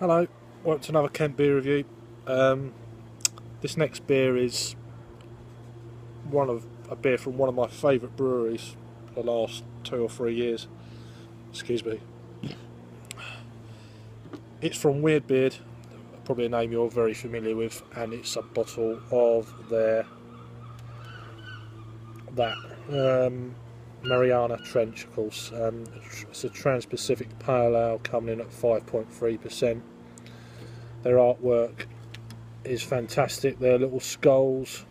Hello, welcome to another Kent beer review. This next beer is a beer from one of my favourite breweries for the last 2 or 3 years. Excuse me. It's from Weirdbeard, probably a name you're very familiar with, and it's a bottle of Mariana Trench, of course. It's a Transpacific Pale Ale coming in at 5.3%. Their artwork is fantastic. Their little skulls,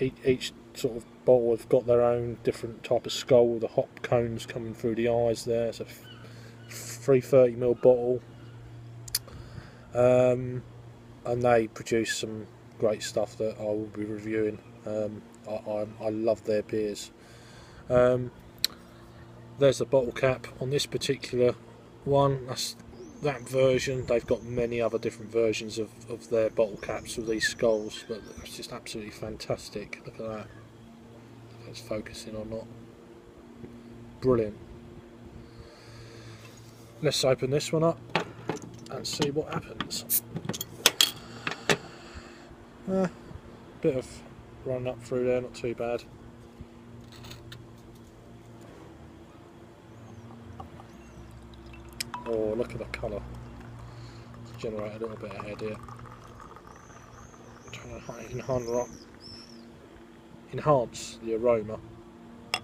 each sort of bottle have got their own different type of skull with the hop cones coming through the eyes there. It's a 330ml bottle, and they produce some great stuff that I will be reviewing. I love their beers. There's the bottle cap on this particular one. That's that version. They've got many other different versions of their bottle caps with these skulls, but it's just absolutely fantastic. Look at that. If it's focusing or not. Brilliant. Let's open this one up and see what happens. Bit of run up through there, not too bad. Oh, look at the colour. Let's generate a little bit of head here. I'm trying to enhance the aroma. I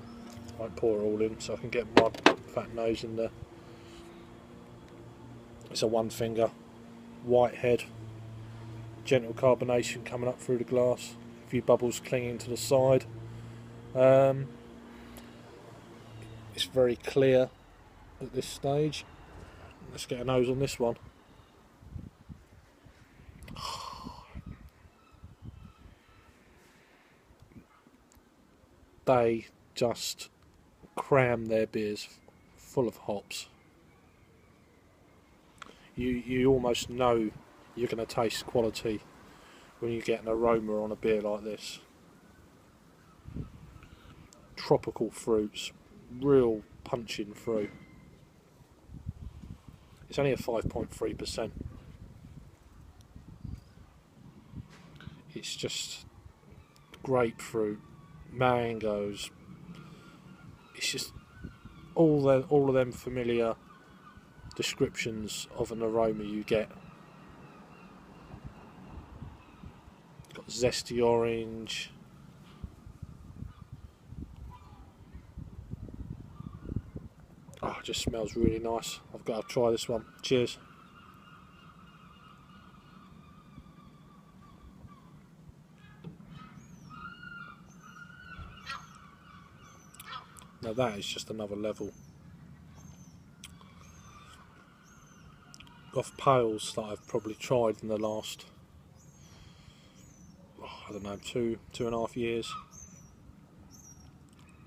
won't pour it all in so I can get my fat nose in there. It's a one finger, white head, gentle carbonation coming up through the glass, a few bubbles clinging to the side. It's very clear at this stage. Let's get a nose on this one. They just cram their beers full of hops. You almost know you're going to taste quality when you get an aroma on a beer like this. Tropical fruits, real punching through. It's only a 5.3%. It's just grapefruit, mangoes. It's just all of them familiar descriptions of an aroma you get. Got zesty orange. Oh, it just smells really nice. I've got to try this one. Cheers. Now that is just another level of pales that I've probably tried in the last, I don't know, 2.5 years.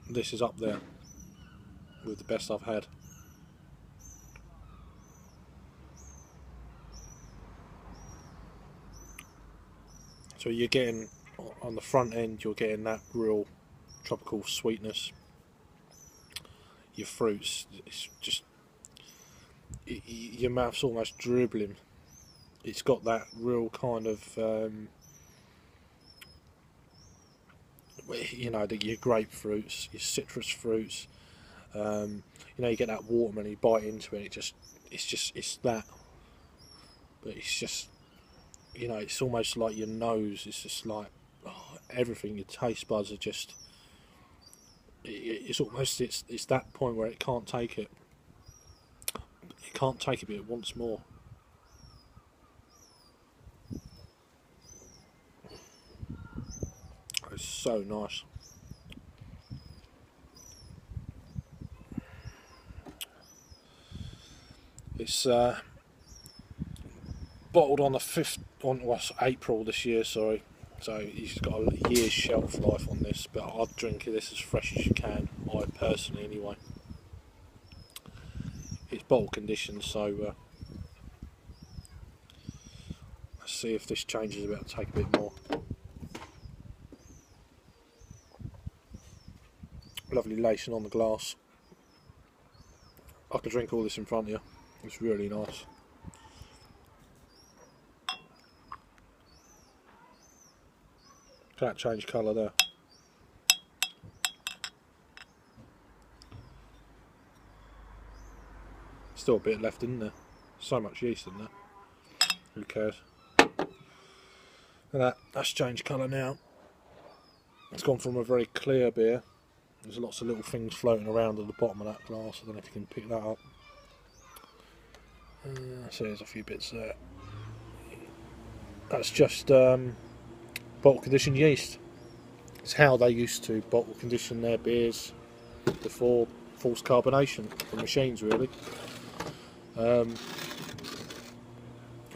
This is up there with the best I've had. So you're getting, on the front end, you're getting that real tropical sweetness. Your fruits, it's just, your mouth's almost dribbling. It's got that real kind of, you know, your grapefruits, your citrus fruits. You know, you get that watermelon, you bite into it, it's that. But it's just, you know, it's almost like your nose. It's just like, oh, everything. Your taste buds are just. It's almost it's that point where it can't take it. It can't take it, but it wants more. It's so nice. It's bottled on the 5th, April this year, sorry. So it's got a year's shelf life on this, but I'd drink this as fresh as you can, I personally anyway. It's bottle conditioned, so let's see if this changes a bit. Take a bit more. Lovely lacing on the glass. I could drink all this in front of you. It's really nice. Look at that change colour there. Still a bit left in there. So much yeast in there. Who cares? And that's changed colour now. It's gone from a very clear beer. There's lots of little things floating around at the bottom of that glass. I don't know if you can pick that up. So there's a few bits there. That's just bottle conditioned yeast. It's how they used to bottle condition their beers before forced carbonation from machines, really. There's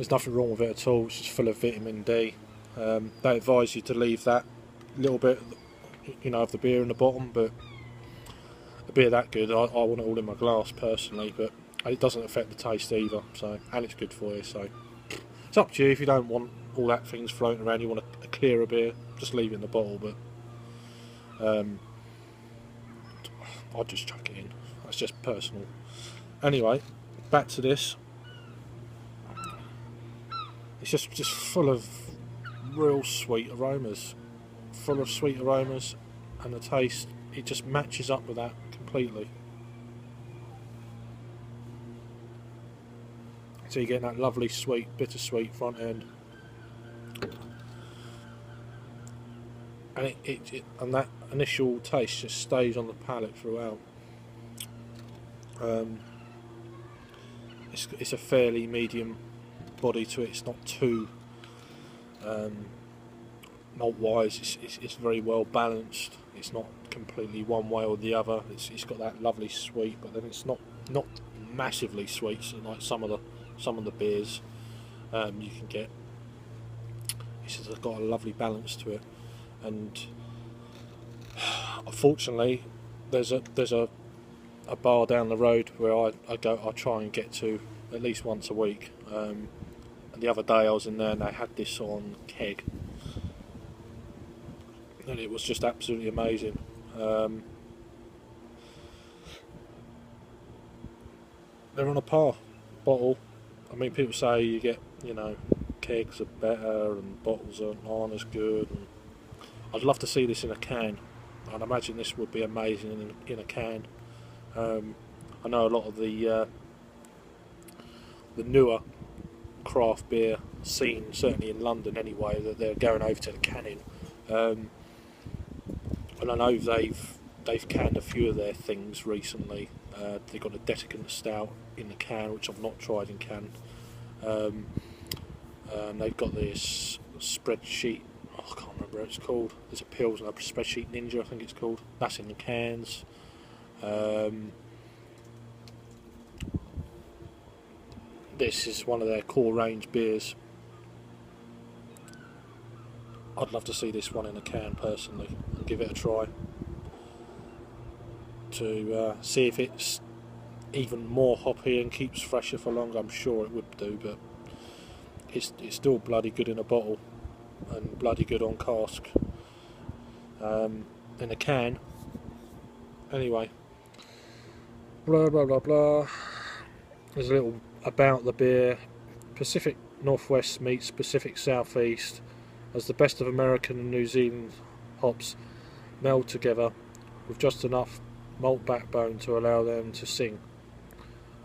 nothing wrong with it at all. It's just full of vitamin D. They advise you to leave that little bit, you know, of the beer in the bottom, but a beer that good, I want it all in my glass personally, but it doesn't affect the taste either. So, and it's good for you. So it's up to you. If you don't want all that things floating around, you want a clearer beer, just leave it in the bottle. But I'll just chuck it in. That's just personal. Anyway, back to this. It's just full of real sweet aromas. Full of sweet aromas, and the taste, it just matches up with that completely. So you get that lovely sweet, bittersweet front end. And and that initial taste just stays on the palate throughout. It's a fairly medium body to it. It's not too malt wise. It's very well balanced. It's not completely one way or the other. It's got that lovely sweet, but then it's not massively sweet, so like some of the beers you can get. It's just got a lovely balance to it. And unfortunately, there's a bar down the road where I try and get to at least once a week. And the other day I was in there and they had this on keg, and it was just absolutely amazing. They're on a par bottle. I mean, people say you get, you know, kegs are better and bottles aren't as good. And I'd love to see this in a can. I'd imagine this would be amazing in a can. I know a lot of the newer craft beer scene, certainly in London anyway, that they're going over to the canning. And I know they've canned a few of their things recently. They've got a Deticant Stout in the can, which I've not tried in can. They've got this spreadsheet. Oh, I can't remember what it's called. There's a Pils and a Spreadsheet Ninja, I think it's called. That's in the cans. This is one of their core range beers. I'd love to see this one in a can personally and give it a try to see if it's even more hoppy and keeps fresher for longer. I'm sure it would do, but it's still bloody good in a bottle and bloody good on cask. In a can. Anyway, blah blah blah blah. There's a little about the beer. Pacific Northwest meets Pacific Southeast as the best of American and New Zealand hops meld together with just enough malt backbone to allow them to sing.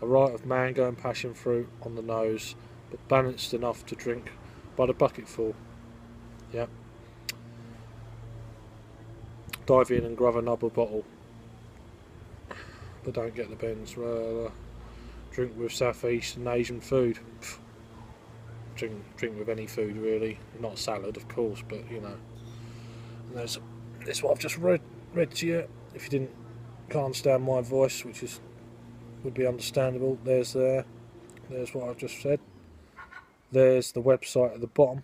A riot of mango and passion fruit on the nose, but balanced enough to drink by the bucketful. Yep. Dive in and grab another bottle, but don't get the bends. Drink with Southeast and Asian food. Drink with any food really, not salad of course, but you know. And there's what I've just read to you. If you can't understand my voice, which would be understandable, there's what I've just said. There's the website at the bottom.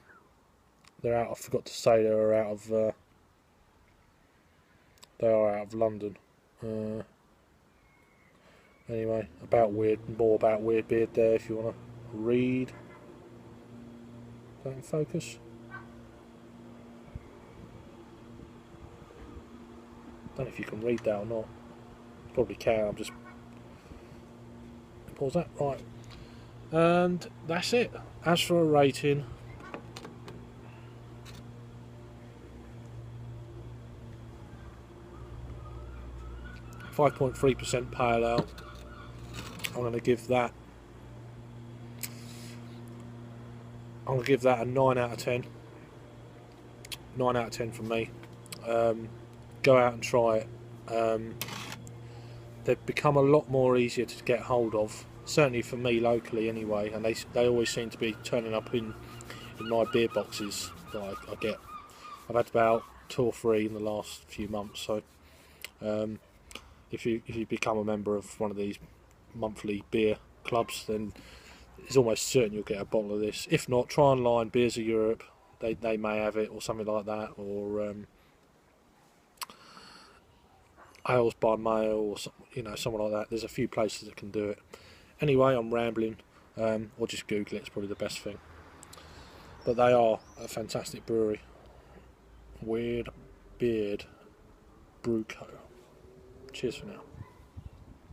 They're out. I forgot to say they are out of London. Anyway, more about Weird Beard there if you want to read. Is that in focus? Don't know if you can read that or not. Probably can. I'm just pause that. Right, and that's it. As for a rating, 5.3% pale ale. I'm going to give that. I'm going to give that a 9 out of 10. 9 out of 10 from me. Go out and try it. They've become a lot more easier to get hold of. Certainly for me locally, anyway. And they always seem to be turning up in my beer boxes that I get. I've had about 2 or 3 in the last few months. So if you become a member of one of these monthly beer clubs, then it's almost certain you'll get a bottle of this. If not, try online, Beers of Europe. They may have it, or something like that, or Ales by Mail, or something like that. There's a few places that can do it. Anyway, I'm rambling, or just Google it. It's probably the best thing. But they are a fantastic brewery. Weird Beard Brew Co. Cheers for now.